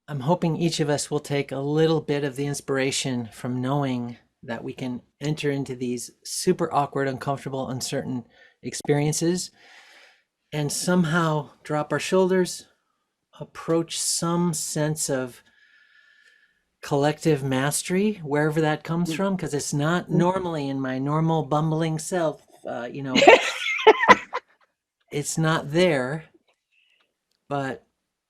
I'm hoping each of us will take a little bit of the inspiration from knowing that we can enter into these super awkward, uncomfortable, uncertain experiences and somehow drop our shoulders, approach some sense of collective mastery, wherever that comes from, because it's not normally in my normal bumbling self. It's not there, but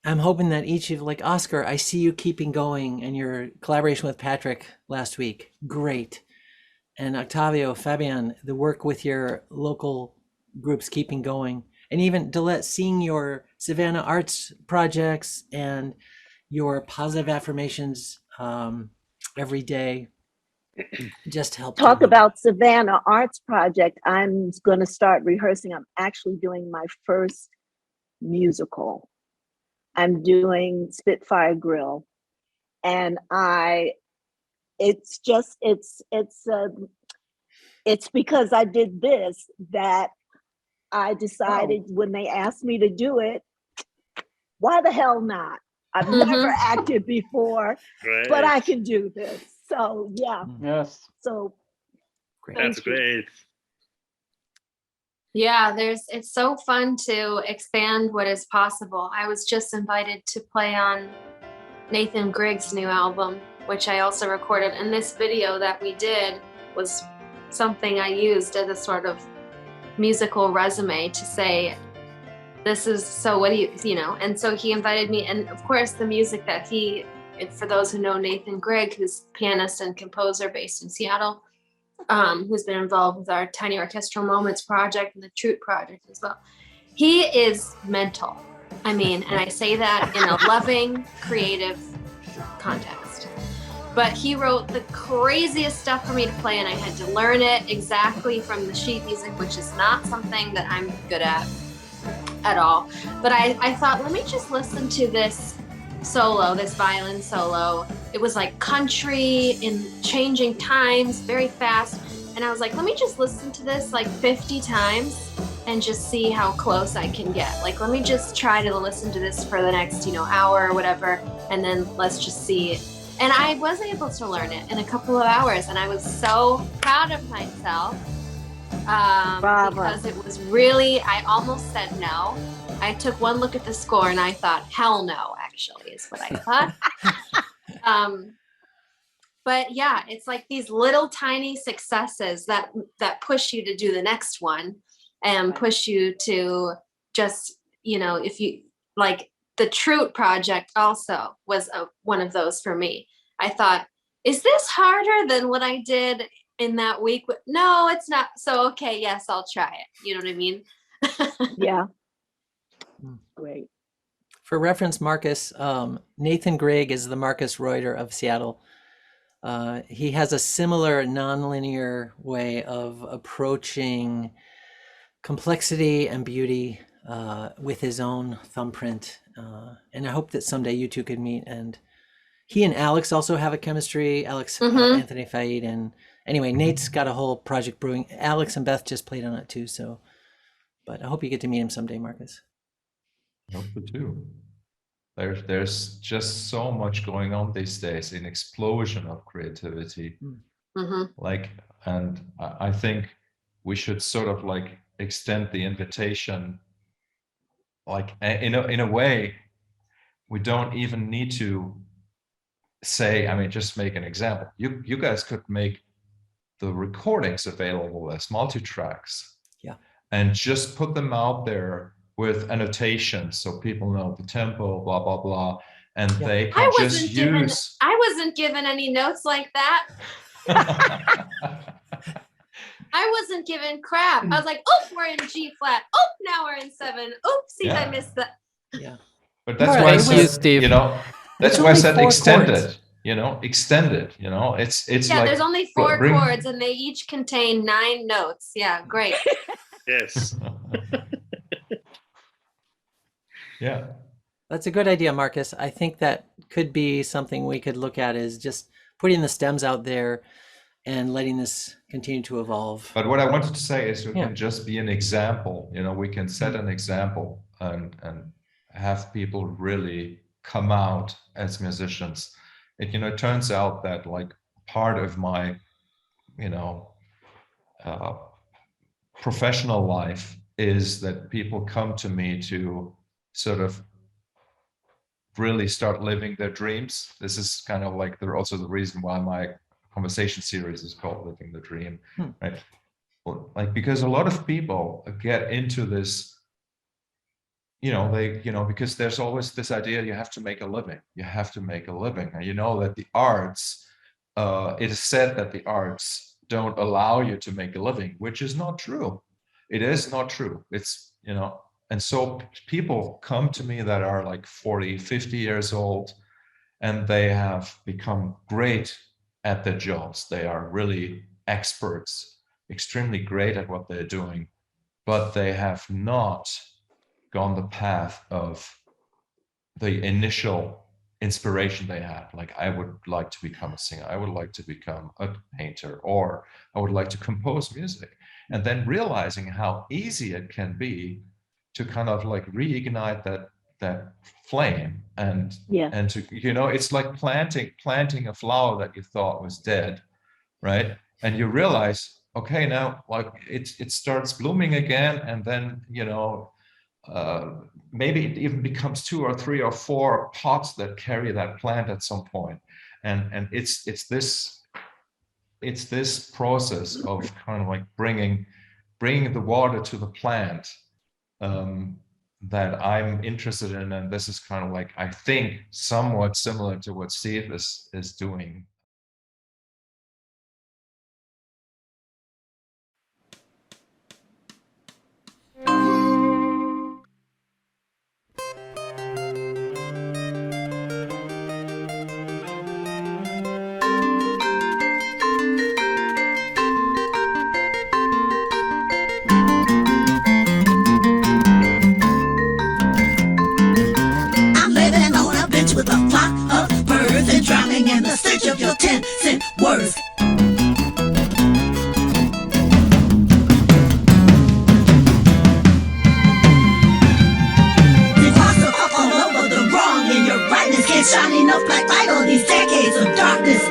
I'm hoping that each of, like Oscar, I see you keeping going and your collaboration with Patrick last week. Great. And Octavio, Fabián, the work with your local groups keeping going. And even Dolette, seeing your Savannah Arts projects and your positive affirmations every day just help. Talk about Savannah Arts Project. I'm going to start rehearsing. I'm actually doing my first musical. I'm doing Spitfire Grill, and it's because I did this that I decided when they asked me to do it, why the hell not? I've never acted before, but I can do this. So yeah. Yes. So great. That's great. Yeah, it's so fun to expand what is possible. I was just invited to play on Nathan Grigg's new album, which I also recorded. And this video that we did was something I used as a sort of musical resume to say, this is, so what do you know? And so he invited me, and of course the music that for those who know Nathan Grigg, who's pianist and composer based in Seattle, who's been involved with our Tiny Orchestral Moments project and the Troot project as well. He is mental. I mean, and I say that in a loving, creative context. But he wrote the craziest stuff for me to play, and I had to learn it exactly from the sheet music, which is not something that I'm good at all. But I thought, let me just listen to this solo, this violin solo. It was like country in changing times, very fast. And I was like, let me just listen to this like 50 times and just see how close I can get. Like, let me just try to listen to this for the next, hour or whatever. And then let's just see. And I was able to learn it in a couple of hours. And I was so proud of myself because it was really, I almost said no. I took one look at the score and I thought, hell no, actually, is what I thought. But yeah, it's like these little tiny successes that push you to do the next one and push you to just, if you like the Troot project also was one of those for me. I thought, is this harder than what I did in that week? No, it's not. So, okay, yes, I'll try it. You know what I mean? Yeah. Great. For reference, Markus, Nathan Grigg is the Markus Reuter of Seattle. He has a similar nonlinear way of approaching complexity and beauty with his own thumbprint. And I hope that someday you two could meet. And he and Alex also have a chemistry, Anthony Faid. And anyway, Nate's got a whole project brewing. Alex and Beth just played on it too. So, but I hope you get to meet him someday, Markus. I hope so too. There's just so much going on these days, an explosion of creativity. And I think we should sort of like extend the invitation. Like in a way, we don't even need to say, just make an example. You guys could make the recordings available as multi-tracks. Yeah. And just put them out there with annotations so people know the tempo, blah, blah, blah. And they can just use... I wasn't given any notes like that. I wasn't given crap. I was like, oh, we're in G flat. Oh, now we're in 7. Oopsies, I missed that. Yeah. But that's why I said, that's why I said extended, extended, it's like... there's only 4 chords and they each contain 9 notes. Yeah, great. Yes. Yeah. That's a good idea, Markus. I think that could be something we could look at, is just putting the stems out there and letting this continue to evolve. But what I wanted to say is we can just be an example, we can set an example and have people really come out as musicians. It turns out that like part of my, professional life is that people come to me to sort of really start living their dreams. This is kind of like also the reason why my conversation series is called Living the Dream, right? Well, like, because a lot of people get into this, because there's always this idea you have to make a living. You have to make a living. And that the arts, it is said that the arts don't allow you to make a living, which is not true. It is not true. It's, and so people come to me that are like 40, 50 years old, and they have become great at their jobs. They are really experts, extremely great at what they're doing, but they have not gone the path of the initial inspiration they had. Like, I would like to become a singer, I would like to become a painter, or I would like to compose music. And then realizing how easy it can be to kind of like reignite that flame and to, it's like planting a flower that you thought was dead, right? And you realize, okay, now like it starts blooming again, and then maybe it even becomes 2 or 3 or 4 pots that carry that plant at some point. And it's this process of kind of like bringing the water to the plant that I'm interested in, and this is kind of like, I think, somewhat similar to what Steve is doing. With a flock of birds and drowning in the stench of your 10-cent worth. The cost of up all over the wrong, and your brightness can't shine enough black light on these decades of darkness.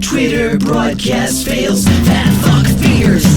Twitter broadcast fails, that fuck fears.